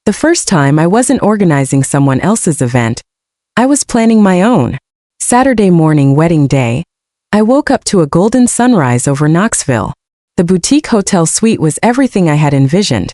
The first time I wasn't organizing someone else's event. I was planning my own. Saturday morning wedding day. I woke up to a golden sunrise over Knoxville. The boutique hotel suite was everything I had envisioned.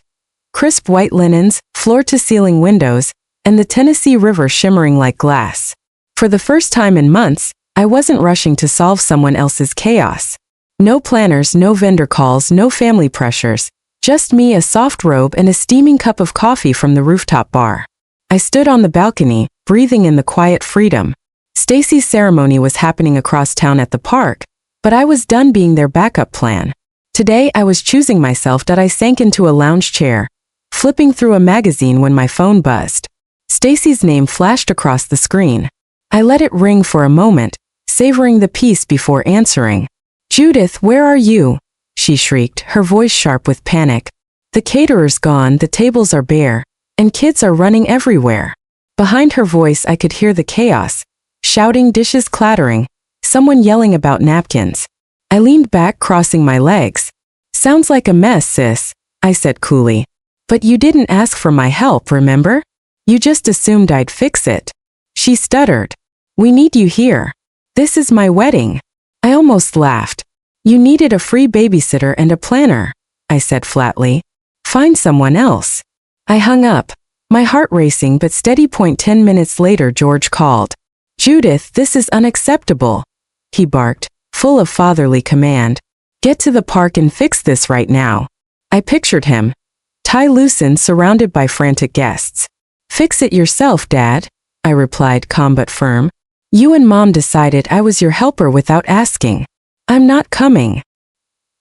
Crisp white linens, floor-to-ceiling windows, and the Tennessee River shimmering like glass. For the first time in months, I wasn't rushing to solve someone else's chaos. No planners, no vendor calls, no family pressures. Just me, a soft robe, and a steaming cup of coffee from the rooftop bar. I stood on the balcony, breathing in the quiet freedom. Stacy's ceremony was happening across town at the park, but I was done being their backup plan. Today I was choosing myself. I sank into a lounge chair, flipping through a magazine when my phone buzzed. Stacy's name flashed across the screen. I let it ring for a moment, savoring the peace before answering. "Judith, where are you?" she shrieked, her voice sharp with panic. "The caterer's gone, the tables are bare, and kids are running everywhere." Behind her voice I could hear the chaos. Shouting, dishes clattering, someone yelling about napkins. I leaned back, crossing my legs. "Sounds like a mess, sis," I said coolly. "But you didn't ask for my help, remember? You just assumed I'd fix it." She stuttered. "We need you here. This is my wedding." I almost laughed. "You needed a free babysitter and a planner," I said flatly. "Find someone else." I hung up, my heart racing but steady. 10 minutes later George called. "Judith, this is unacceptable," he barked, full of fatherly command. "Get to the park and fix this right now." I pictured him, tie loosened, surrounded by frantic guests. "Fix it yourself, Dad," I replied, calm but firm. "You and Mom decided I was your helper without asking. I'm not coming."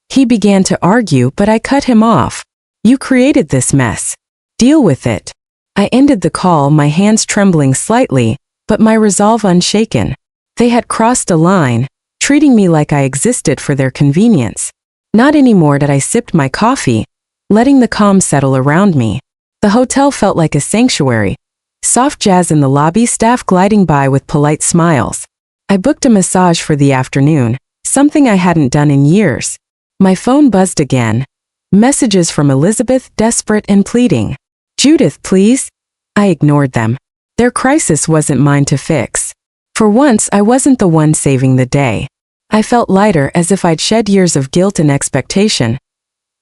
He began to argue, but I cut him off. "You created this mess. Deal with it." I ended the call, my hands trembling slightly, but my resolve unshaken. They had crossed a line, treating me like I existed for their convenience. Not anymore. I sipped my coffee, letting the calm settle around me. The hotel felt like a sanctuary. Soft jazz in the lobby, staff gliding by with polite smiles. I booked a massage for the afternoon, something I hadn't done in years. My phone buzzed again. Messages from Elizabeth, desperate and pleading. "Judith, please." I ignored them. Their crisis wasn't mine to fix. For once, I wasn't the one saving the day. I felt lighter, as if I'd shed years of guilt and expectation.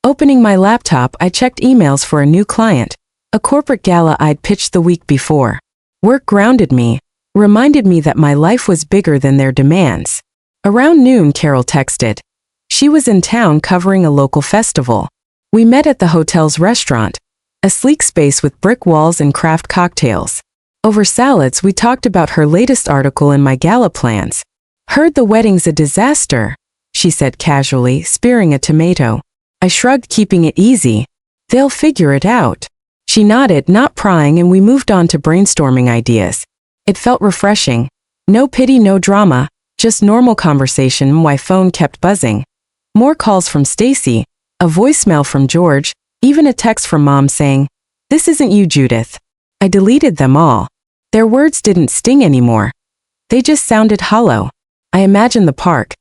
Opening my laptop, I checked emails for a new client, a corporate gala I'd pitched the week before. Work grounded me, reminded me that my life was bigger than their demands. Around noon, Carol texted. She was in town covering a local festival. We met at the hotel's restaurant, a sleek space with brick walls and craft cocktails. Over salads, we talked about her latest article and my gala plans. "Heard the wedding's a disaster," she said casually, spearing a tomato. I shrugged, keeping it easy. "They'll figure it out." She nodded, not prying, and we moved on to brainstorming ideas. It felt refreshing. No pity, no drama, just normal conversation. My phone kept buzzing. More calls from Stacy, a voicemail from George, even a text from Mom saying, "This isn't you, Judith." I deleted them all. Their words didn't sting anymore. They just sounded hollow. I imagined the park.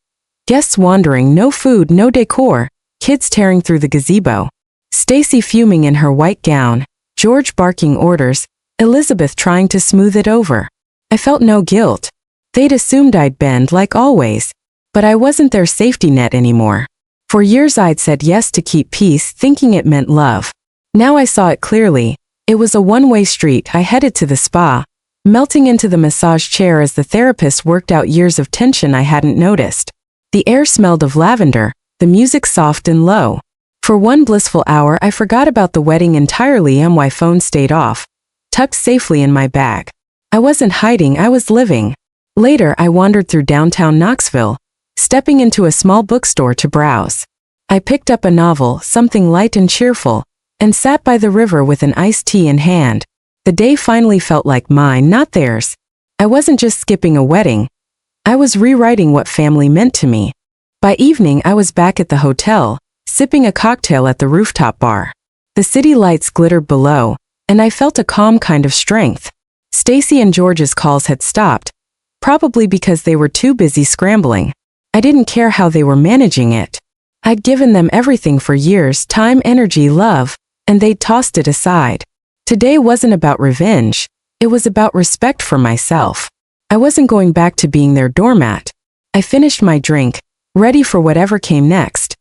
Guests wandering, no food, no decor, kids tearing through the gazebo. Stacy fuming in her white gown, George barking orders, Elizabeth trying to smooth it over. I felt no guilt. They'd assumed I'd bend, like always. But I wasn't their safety net anymore. For years I'd said yes to keep peace, thinking it meant love. Now I saw it clearly. It was a one-way street. I headed to the spa, melting into the massage chair as the therapist worked out years of tension I hadn't noticed. The air smelled of lavender, the music soft and low. For one blissful hour I forgot about the wedding entirely, and my phone stayed off, tucked safely in my bag. I wasn't hiding, I was living. Later I wandered through downtown Knoxville, stepping into a small bookstore to browse. I picked up a novel, something light and cheerful, and sat by the river with an iced tea in hand. The day finally felt like mine, not theirs. I wasn't just skipping a wedding. I was rewriting what family meant to me. By evening I was back at the hotel, sipping a cocktail at the rooftop bar. The city lights glittered below, and I felt a calm kind of strength. Stacy and George's calls had stopped, probably because they were too busy scrambling. I didn't care how they were managing it. I'd given them everything for years, time, energy, love, and they'd tossed it aside. Today wasn't about revenge, it was about respect for myself. I wasn't going back to being their doormat. I finished my drink, ready for whatever came next.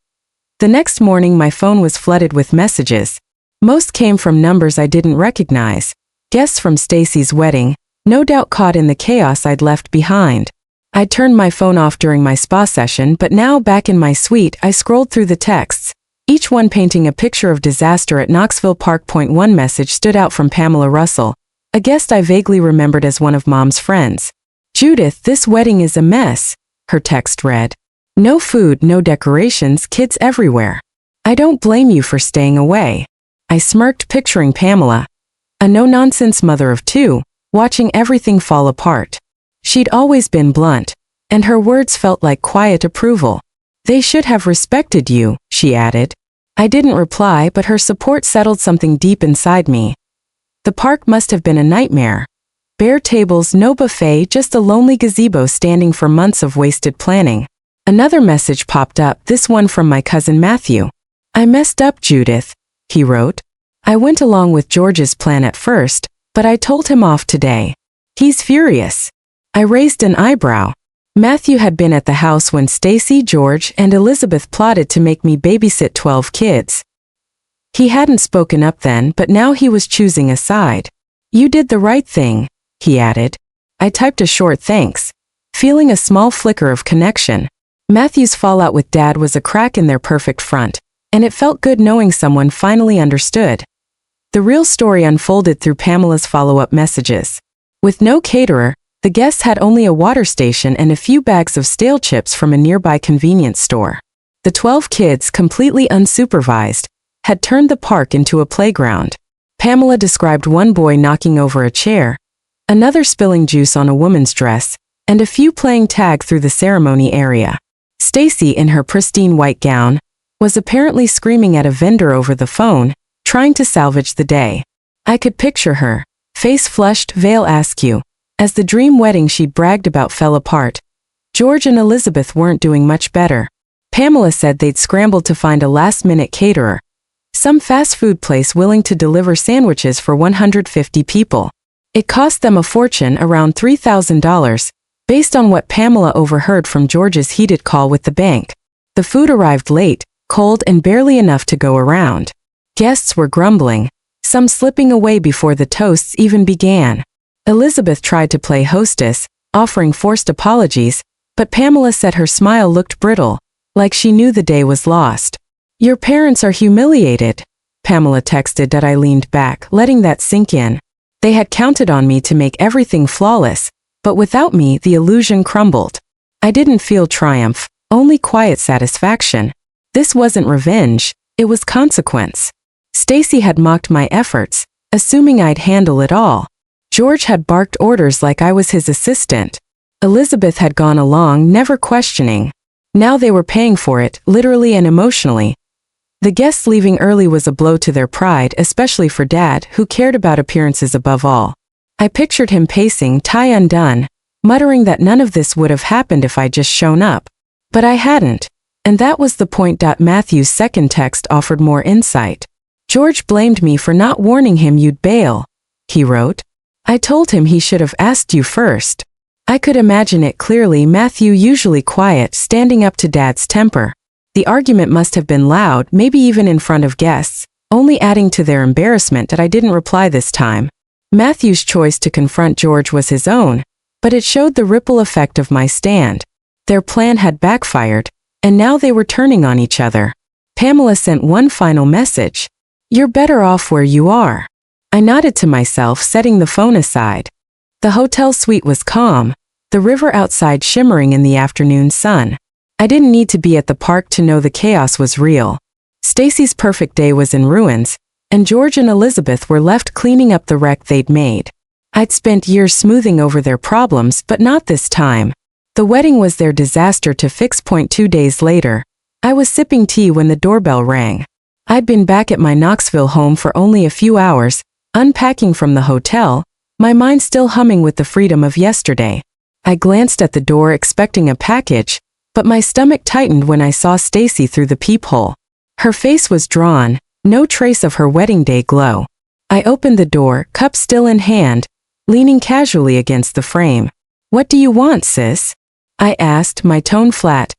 The next morning my phone was flooded with messages. Most came from numbers I didn't recognize. Guests from Stacy's wedding, no doubt caught in the chaos I'd left behind. I'd turned my phone off during my spa session, but now back in my suite I scrolled through the texts, each one painting a picture of disaster at Knoxville Park. One message stood out from Pamela Russell, a guest I vaguely remembered as one of Mom's friends. "Judith, this wedding is a mess," her text read. "No food, no decorations, kids everywhere. I don't blame you for staying away." I smirked, picturing Pamela, a no-nonsense mother of two, watching everything fall apart. She'd always been blunt, and her words felt like quiet approval. "They should have respected you," she added. I didn't reply, but her support settled something deep inside me. The park must have been a nightmare. Bare tables, no buffet, just a lonely gazebo standing for months of wasted planning. Another message popped up, this one from my cousin Matthew. "I messed up, Judith," he wrote. "I went along with George's plan at first, but I told him off today. He's furious." I raised an eyebrow. Matthew had been at the house when Stacy, George, and Elizabeth plotted to make me babysit 12 kids. He hadn't spoken up then, but now he was choosing a side. "You did the right thing," he added. I typed a short thanks, feeling a small flicker of connection. Matthew's fallout with Dad was a crack in their perfect front, and it felt good knowing someone finally understood. The real story unfolded through Pamela's follow-up messages. With no caterer, the guests had only a water station and a few bags of stale chips from a nearby convenience store. The 12 kids, completely unsupervised, had turned the park into a playground. Pamela described one boy knocking over a chair, another spilling juice on a woman's dress, and a few playing tag through the ceremony area. Stacy, in her pristine white gown, was apparently screaming at a vendor over the phone, trying to salvage the day. I could picture her, face flushed, veil askew, as the dream wedding she'd bragged about fell apart. George and Elizabeth weren't doing much better. Pamela said they'd scrambled to find a last-minute caterer, some fast food place willing to deliver sandwiches for 150 people. It cost them a fortune, around $3,000, based on what Pamela overheard from George's heated call with the bank. The food arrived late, cold, and barely enough to go around. Guests were grumbling, some slipping away before the toasts even began. Elizabeth tried to play hostess, offering forced apologies, but Pamela said her smile looked brittle, like she knew the day was lost. "Your parents are humiliated," Pamela texted. I leaned back, letting that sink in. They had counted on me to make everything flawless, but without me the illusion crumbled. I didn't feel triumph, only quiet satisfaction. This wasn't revenge, it was consequence. Stacy had mocked my efforts, assuming I'd handle it all. George had barked orders like I was his assistant. Elizabeth had gone along, never questioning. Now they were paying for it, literally and emotionally. The guests leaving early was a blow to their pride, especially for Dad, who cared about appearances above all. I pictured him pacing, tie undone, muttering that none of this would have happened if I'd just shown up. But I hadn't, and that was the point. Matthew's second text offered more insight. "George blamed me for not warning him you'd bail," he wrote. "I told him he should have asked you first." I could imagine it clearly. Matthew, usually quiet, standing up to Dad's temper. The argument must have been loud, maybe even in front of guests, only adding to their embarrassment that I didn't reply this time. Matthew's choice to confront George was his own, but it showed the ripple effect of my stand. Their plan had backfired, and now they were turning on each other. Pamela sent one final message. "You're better off where you are." I nodded to myself, setting the phone aside. The hotel suite was calm, the river outside shimmering in the afternoon sun. I didn't need to be at the park to know the chaos was real. Stacy's perfect day was in ruins, and George and Elizabeth were left cleaning up the wreck they'd made. I'd spent years smoothing over their problems, but not this time. The wedding was their disaster to fix. 2 days later, I was sipping tea when the doorbell rang. I'd been back at my Knoxville home for only a few hours, unpacking from the hotel, my mind still humming with the freedom of yesterday. I glanced at the door expecting a package, but my stomach tightened when I saw Stacy through the peephole. Her face was drawn, no trace of her wedding day glow. I opened the door, cup still in hand, leaning casually against the frame. "What do you want, sis?" I asked, my tone flat.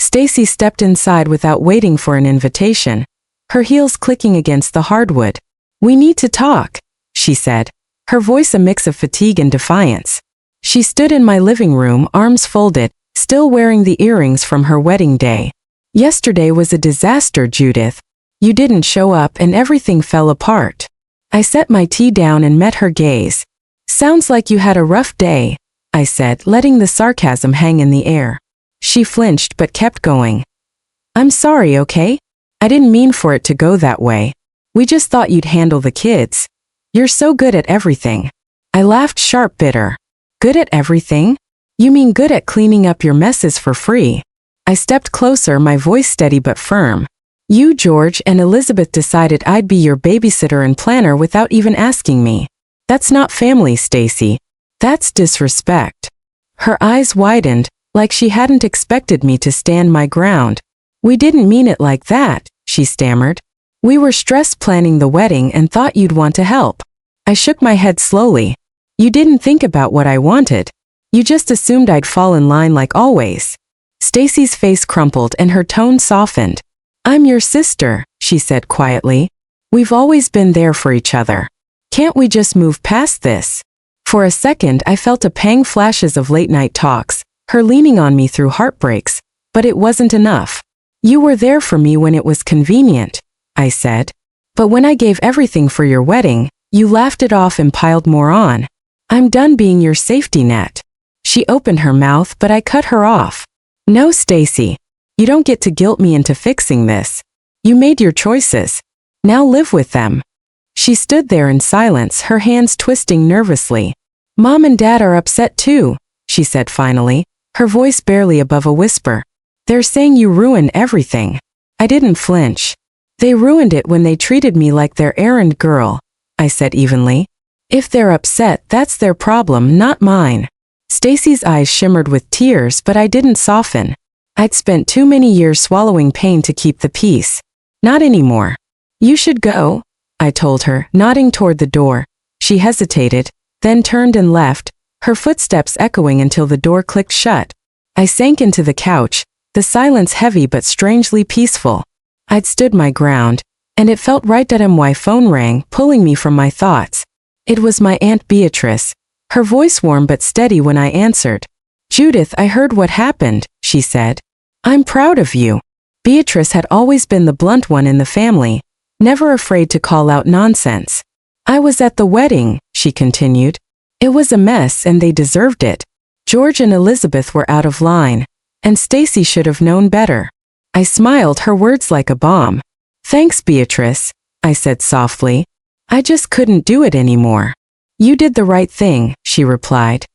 Stacy stepped inside without waiting for an invitation, her heels clicking against the hardwood. "We need to talk," she said, her voice a mix of fatigue and defiance. She stood in my living room, arms folded, still wearing the earrings from her wedding day. "Yesterday was a disaster, Judith. You didn't show up and everything fell apart." I set my tea down and met her gaze. "Sounds like you had a rough day," I said, letting the sarcasm hang in the air. She flinched but kept going. "I'm sorry, okay? I didn't mean for it to go that way. We just thought you'd handle the kids. You're so good at everything." I laughed sharp, bitter. "Good at everything? You mean good at cleaning up your messes for free?" I stepped closer, my voice steady but firm. "You, George, and Elizabeth decided I'd be your babysitter and planner without even asking me. That's not family, Stacy. That's disrespect." Her eyes widened, like she hadn't expected me to stand my ground. "We didn't mean it like that," she stammered. "We were stress planning the wedding and thought you'd want to help." I shook my head slowly. "You didn't think about what I wanted. You just assumed I'd fall in line like always." Stacy's face crumpled and her tone softened. "I'm your sister," she said quietly. "We've always been there for each other. Can't we just move past this?" For a second I felt a pang, flashes of late-night talks, her leaning on me through heartbreaks, but it wasn't enough. "You were there for me when it was convenient," I said. "But when I gave everything for your wedding, you laughed it off and piled more on. I'm done being your safety net." She opened her mouth, but I cut her off. "No, Stacy. You don't get to guilt me into fixing this. You made your choices. Now live with them." She stood there in silence, her hands twisting nervously. "Mom and Dad are upset too," she said finally, her voice barely above a whisper. "They're saying you ruined everything." I didn't flinch. "They ruined it when they treated me like their errand girl," I said evenly. "If they're upset, that's their problem, not mine." Stacy's eyes shimmered with tears, but I didn't soften. I'd spent too many years swallowing pain to keep the peace. "Not anymore." "You should go," I told her, nodding toward the door. She hesitated, then turned and left, her footsteps echoing until the door clicked shut. I sank into the couch, the silence heavy but strangely peaceful. I'd stood my ground, and it felt right that my phone rang, pulling me from my thoughts. It was my Aunt Beatrice, her voice warm but steady when I answered. "Judith, I heard what happened," she said. "I'm proud of you." Beatrice had always been the blunt one in the family, never afraid to call out nonsense. "I was at the wedding," she continued. "It was a mess and they deserved it. George and Elizabeth were out of line, and Stacy should have known better." I smiled, her words like a bomb. "Thanks, Beatrice," I said softly. "I just couldn't do it anymore." "You did the right thing," she replied.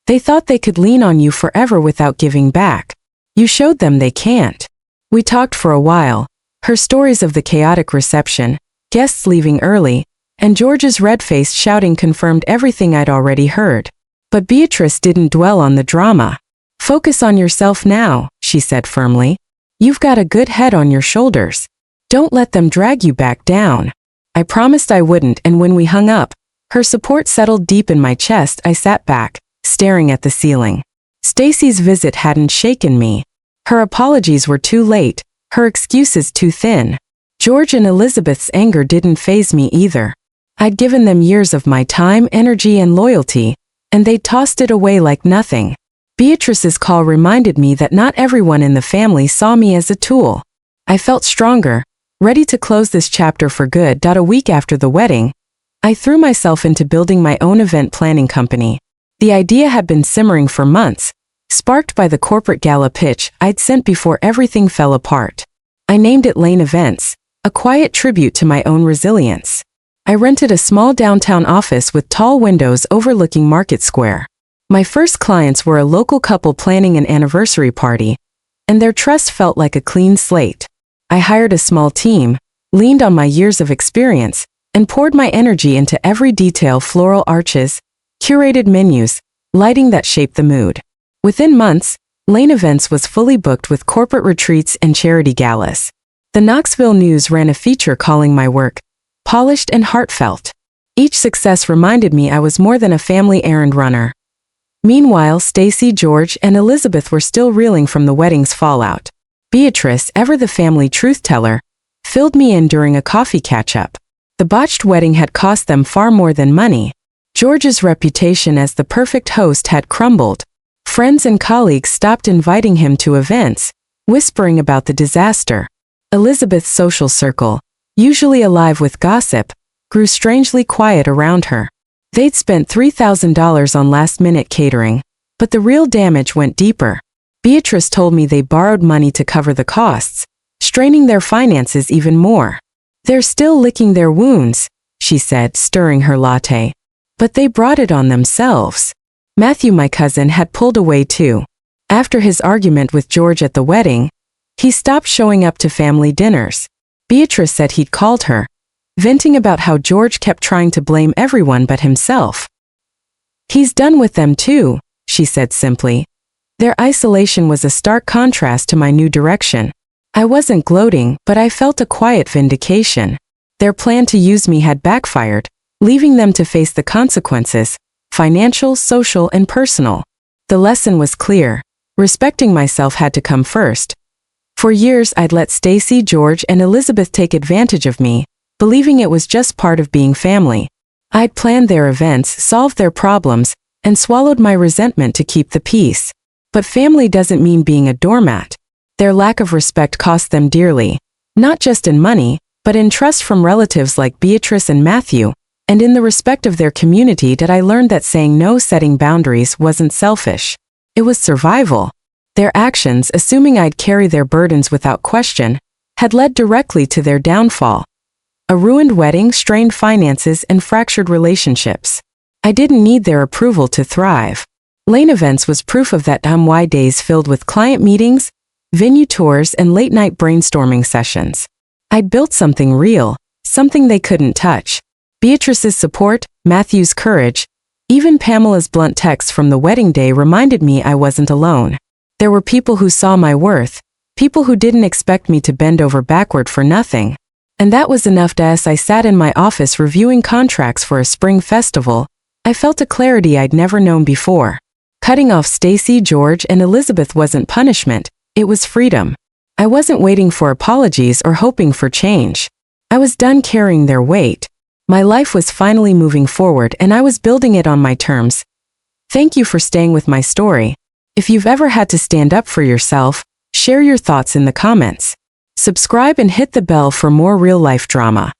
"They thought they could lean on you forever without giving back. You showed them they can't." We talked for a while. Her stories of the chaotic reception, guests leaving early, and George's red face shouting confirmed everything I'd already heard. But Beatrice didn't dwell on the drama. "Focus on yourself now," she said firmly. "You've got a good head on your shoulders. Don't let them drag you back down." I promised I wouldn't, and when we hung up, her support settled deep in my chest. I sat back, staring at the ceiling. Stacy's visit hadn't shaken me. Her apologies were too late, her excuses too thin. George and Elizabeth's anger didn't faze me either. I'd given them years of my time, energy, and loyalty, and they'd tossed it away like nothing. Beatrice's call reminded me that not everyone in the family saw me as a tool. I felt stronger, ready to close this chapter for good. A week after the wedding, I threw myself into building my own event planning company. The idea had been simmering for months, sparked by the corporate gala pitch I'd sent before everything fell apart. I named it Lane Events, a quiet tribute to my own resilience. I rented a small downtown office with tall windows overlooking Market Square. My first clients were a local couple planning an anniversary party, and their trust felt like a clean slate. I hired a small team, leaned on my years of experience, and poured my energy into every detail: floral arches, curated menus, lighting that shaped the mood. Within months, Lane Events was fully booked with corporate retreats and charity galas. The Knoxville News ran a feature calling my work polished and heartfelt. Each success reminded me I was more than a family errand runner. Meanwhile, Stacy, George, and Elizabeth were still reeling from the wedding's fallout. Beatrice, ever the family truth-teller, filled me in during a coffee catch-up. The botched wedding had cost them far more than money. George's reputation as the perfect host had crumbled. Friends and colleagues stopped inviting him to events, whispering about the disaster. Elizabeth's social circle, usually alive with gossip, grew strangely quiet around her. They'd spent $3,000 on last-minute catering, but the real damage went deeper. Beatrice told me they borrowed money to cover the costs, straining their finances even more. "They're still licking their wounds," she said, stirring her latte. "But they brought it on themselves." Matthew, my cousin, had pulled away too. After his argument with George at the wedding, he stopped showing up to family dinners. Beatrice said he'd called her, venting about how George kept trying to blame everyone but himself. "He's done with them too," she said simply. Their isolation was a stark contrast to my new direction. I wasn't gloating, but I felt a quiet vindication. Their plan to use me had backfired, leaving them to face the consequences, financial, social, and personal. The lesson was clear. Respecting myself had to come first. For years I'd let Stacy, George, and Elizabeth take advantage of me, believing it was just part of being family. I'd planned their events, solved their problems, and swallowed my resentment to keep the peace. But family doesn't mean being a doormat. Their lack of respect cost them dearly, not just in money, but in trust from relatives like Beatrice and Matthew, and in the respect of their community that I learned that saying no, setting boundaries, wasn't selfish. It was survival. Their actions, assuming I'd carry their burdens without question, had led directly to their downfall. A ruined wedding, strained finances, and fractured relationships. I didn't need their approval to thrive. Lane Events was proof of that. Days filled with client meetings, venue tours, and late-night brainstorming sessions. I'd built something real, something they couldn't touch. Beatrice's support, Matthew's courage, even Pamela's blunt texts from the wedding day reminded me I wasn't alone. There were people who saw my worth, people who didn't expect me to bend over backward for nothing. And that was enough. As I sat in my office reviewing contracts for a spring festival, I felt a clarity I'd never known before. Cutting off Stacy, George, and Elizabeth wasn't punishment, it was freedom. I wasn't waiting for apologies or hoping for change. I was done carrying their weight. My life was finally moving forward and I was building it on my terms. Thank you for staying with my story. If you've ever had to stand up for yourself, share your thoughts in the comments. Subscribe and hit the bell for more real-life drama.